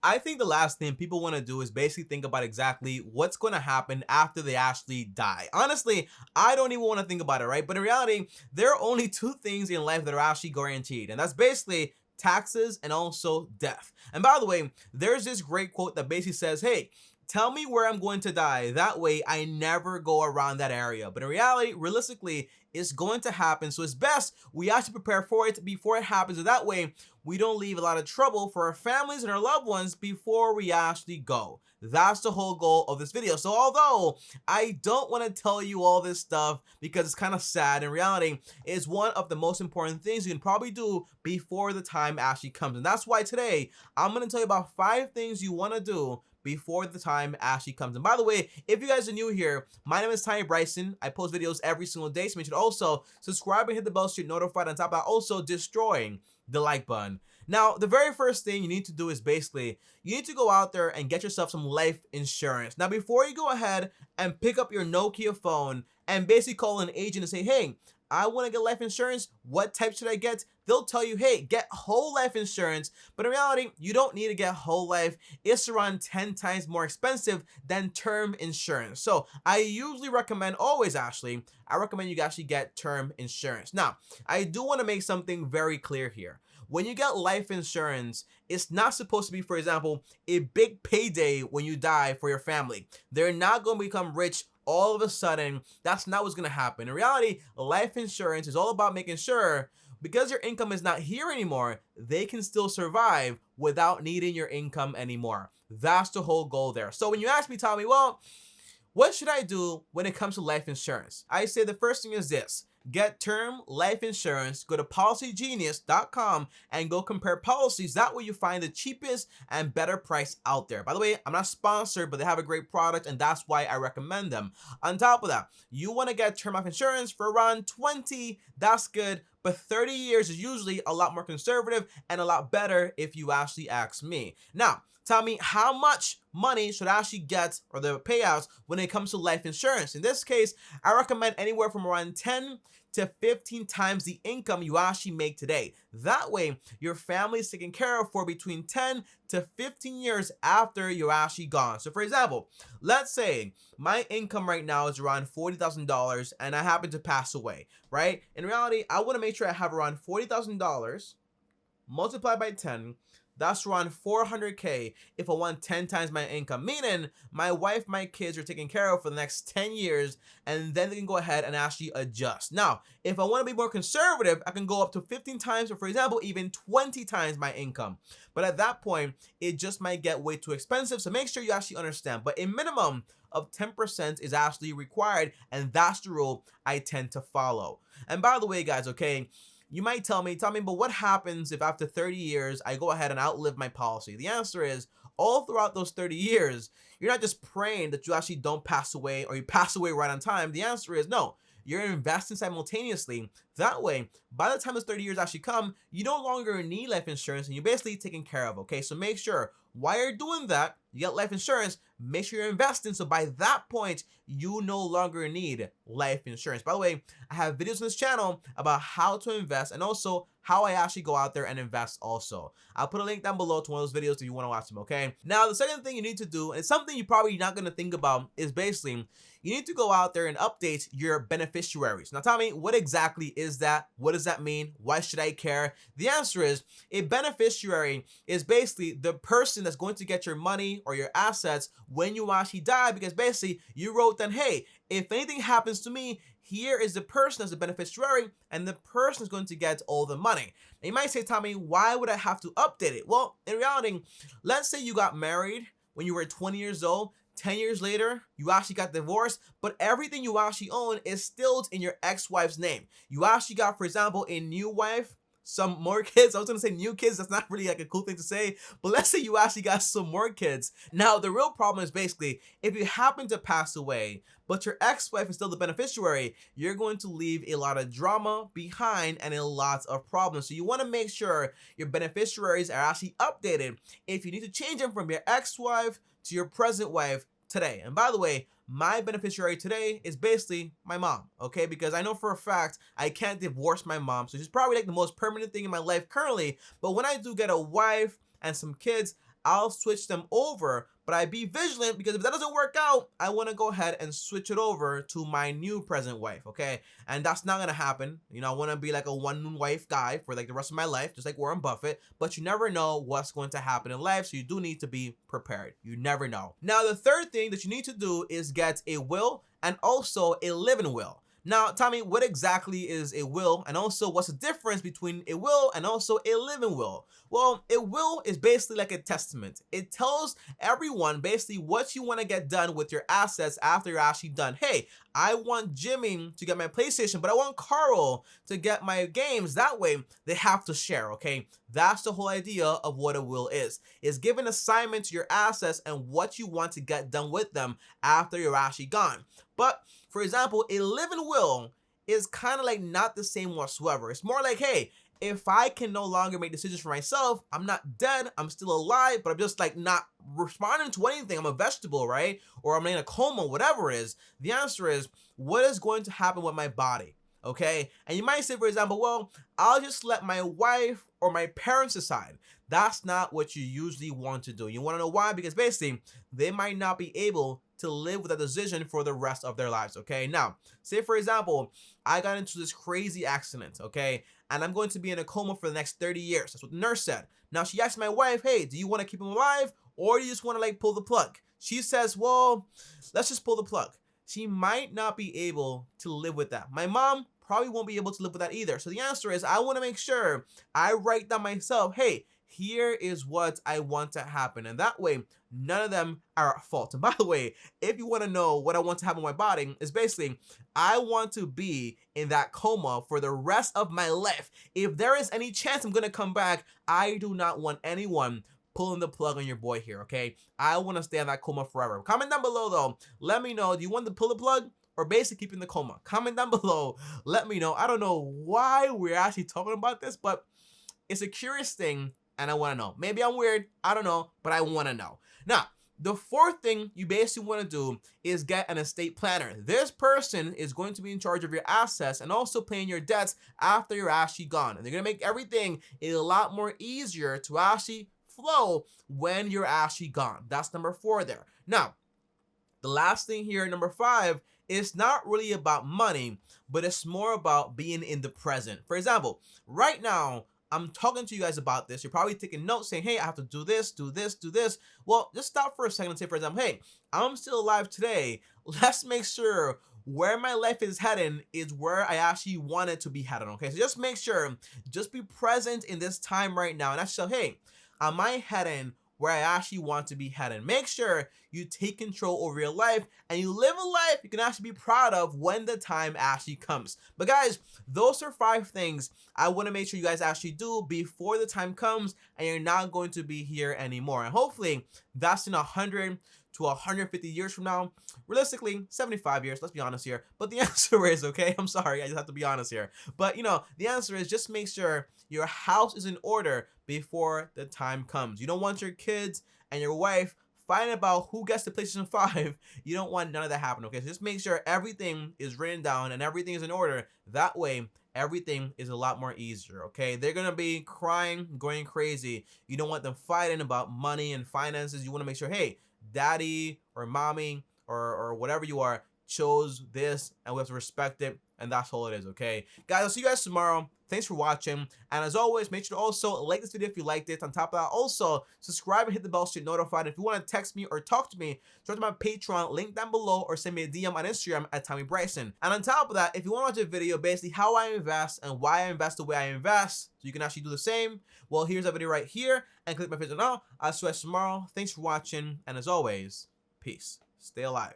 I think the last thing people want to do is basically think about exactly what's going to happen after they actually die. Honestly, I don't even want to think about it, right? But in reality, there are only two things in life that are actually guaranteed, and that's basically taxes and also death. And by the way, there's this great quote that basically says, hey, tell me where I'm going to die. That way I never go around that area. But in reality, realistically, it's going to happen. So it's best we actually prepare for it before it happens. So that way we don't leave a lot of trouble for our families and our loved ones before we actually go. That's the whole goal of this video. So although I don't want to tell you all this stuff because it's kind of sad, in reality, it's one of the most important things you can probably do before the time actually comes. And that's why today I'm going to tell you about 5 things you want to do before the time actually comes. And by the way, if you guys are new here, my name is TommyBryson. I post videos every single day, so make sure to also subscribe and hit the bell so you're notified. On top of that, also destroying the like button. Now, the very first thing you need to do is basically, you need to go out there and get yourself some life insurance. Now, before you go ahead and pick up your Nokia phone and basically call an agent and say, hey, I want to get life insurance, what type should I get? They'll tell you, hey, get whole life insurance. But in reality, you don't need to get whole life. It's around 10 times more expensive than term insurance. So I usually recommend, always actually, I recommend you actually get term insurance. Now, I do want to make something very clear here. When you get life insurance, it's not supposed to be, for example, a big payday when you die for your family. They're not going to become rich all of a sudden. That's not what's going to happen. In reality, life insurance is all about making sure, because your income is not here anymore, they can still survive without needing your income anymore. That's the whole goal there. So when you ask me, Tommy, well, what should I do when it comes to life insurance? I say the first thing is this. Get term life insurance. Go to policygenius.com and go compare policies. That way you find the cheapest and better price out there. By the way, I'm not sponsored, but they have a great product and that's why I recommend them. On top of that, you want to get term life insurance for around 20. That's good. But 30 years is usually a lot more conservative and a lot better if you actually ask me. Now, tell me how much money should I actually get, or the payouts, when it comes to life insurance. In this case, I recommend anywhere from around 10 to 15 times the income you actually make today. That way, your family is taken care of for between 10 to 15 years after you're actually gone. So for example, let's say my income right now is around $40,000 and I happen to pass away, right? In reality, I want to make sure I have around $40,000 multiplied by 10. That's around 400K if I want 10 times my income, meaning my wife, my kids are taken care of for the next 10 years, and then they can go ahead and actually adjust. Now, if I want to be more conservative, I can go up to 15 times, or for example, even 20 times my income. But at that point, it just might get way too expensive, so make sure you actually understand. But a minimum of 10% is actually required, and that's the rule I tend to follow. And by the way, guys, okay, you might tell me, Tommy, but what happens if after 30 years I go ahead and outlive my policy? The answer is, all throughout those 30 years, you're not just praying that you actually don't pass away or you pass away right on time. The answer is no. You're investing simultaneously. That way, by the time those 30 years actually come, you no longer need life insurance and you're basically taken care of, okay? So make sure while you're doing that, you get life insurance, make sure you're investing. So by that point, you no longer need life insurance. By the way, I have videos on this channel about how to invest and also how I actually go out there and invest also. I'll put a link down below to one of those videos if you want to watch them, okay? Now, the second thing you need to do, and it's something you're probably not going to think about, is basically you need to go out there and update your beneficiaries. Now, Tommy, what exactly is that? What does that mean? Why should I care? The answer is, a beneficiary is basically the person that's going to get your money or your assets when you actually die, because basically you wrote then, hey, if anything happens to me, here is the person as a beneficiary, and the person is going to get all the money. Now, you might say, Tommy, why would I have to update it? Well, in reality, let's say you got married when you were 20 years old. 10 years later, you actually got divorced, but everything you actually own is still in your ex-wife's name. You actually got, for example, a new wife, some more kids. I was going to say new kids. That's not really like a cool thing to say, but let's say you actually got some more kids. Now, the real problem is basically if you happen to pass away, but your ex-wife is still the beneficiary, you're going to leave a lot of drama behind and a lot of problems. So you want to make sure your beneficiaries are actually updated. If you need to change them from your ex-wife to your present wife today. And by the way, my beneficiary today is basically my mom, okay? Because I know for a fact I can't divorce my mom, so she's probably like the most permanent thing in my life currently. But when I do get a wife and some kids, I'll switch them over, but I be vigilant because if that doesn't work out, I want to go ahead and switch it over to my new present wife, okay? And that's not gonna happen. You know, I want to be like a one wife guy for like the rest of my life, just like Warren Buffett, but you never know what's going to happen in life, so you do need to be prepared. You never know. Now, the third thing that you need to do is get a will and also a living will. Now, Tommy, what exactly is a will, and also what's the difference between a will and also a living will? Well, a will is basically like a testament. It tells everyone basically what you want to get done with your assets after you're actually done. Hey, I want Jimmy to get my PlayStation, but I want Carl to get my games. That way, they have to share, okay? That's the whole idea of what a will is giving assignment to your assets and what you want to get done with them after you're actually gone. But for example, a living will is kind of like not the same whatsoever. It's more like, hey, if I can no longer make decisions for myself, I'm not dead, I'm still alive, but I'm just like not responding to anything. I'm a vegetable, right? Or I'm in a coma, whatever it is. The answer is, what is going to happen with my body? Okay? And you might say, for example, well, I'll just let my wife or my parents decide. That's not what you usually want to do. You want to know why? Because basically, they might not be able to live with that decision for the rest of their lives, okay? Now, say for example, I got into this crazy accident, okay? And I'm going to be in a coma for the next 30 years. That's what the nurse said. Now, she asked my wife, hey, do you want to keep him alive or do you just want to like pull the plug? She says, well, let's just pull the plug. She might not be able to live with that. My mom probably won't be able to live with that either. So the answer is, I want to make sure I write down myself, hey, here is what I want to happen. And that way, none of them are at fault. And by the way, if you want to know what I want to happen in my body, is basically, I want to be in that coma for the rest of my life. If there is any chance I'm going to come back, I do not want anyone pulling the plug on your boy here, okay? I want to stay in that coma forever. Comment down below, though. Let me know, do you want to pull the plug or basically keep in the coma? Comment down below. Let me know. I don't know why we're actually talking about this, but it's a curious thing. And I want to know. Maybe I'm weird. I don't know, but I want to know. Now, the fourth thing you basically want to do is get an estate planner. This person is going to be in charge of your assets and also paying your debts after you're actually gone. And they're going to make everything a lot more easier to actually flow when you're actually gone. That's number 4 there. Now, the last thing here, number 5, is not really about money, but it's more about being in the present. For example, right now, I'm talking to you guys about this. You're probably taking notes saying, hey, I have to do this, do this, do this. Well, just stop for a second and say, for example, hey, I'm still alive today. Let's make sure where my life is heading is where I actually want it to be heading, okay? So just make sure, just be present in this time right now. And that's so, hey, am I heading where I actually want to be heading? Make sure you take control over your life and you live a life you can actually be proud of when the time actually comes. But guys, those are 5 things I want to make sure you guys actually do before the time comes and you're not going to be here anymore. And hopefully that's in 100 to 150 years from now. Realistically, 75 years, let's be honest here. But the answer is, okay, I'm sorry, I just have to be honest here. But, you know, the answer is just make sure your house is in order before the time comes. You don't want your kids and your wife fighting about who gets the PlayStation 5. You don't want none of that happening, okay? So just make sure everything is written down and everything is in order. That way, everything is a lot more easier, okay? They're gonna be crying, going crazy. You don't want them fighting about money and finances. You want to make sure, hey, daddy or mommy or whatever you are chose this and we have to respect it, and that's all it is, okay? Guys, I'll see you guys tomorrow. Thanks for watching, and as always, make sure to also like this video if you liked it. On top of that, also subscribe and hit the bell so you're notified. If you want to text me or talk to me, go to my Patreon, link down below, or send me a DM on Instagram at TommyBryson. And on top of that, if you want to watch a video basically how I invest and why I invest the way I invest, so you can actually do the same, well, here's a video right here, and click my video now. I'll see you guys tomorrow. Thanks for watching, and as always, peace. Stay alive.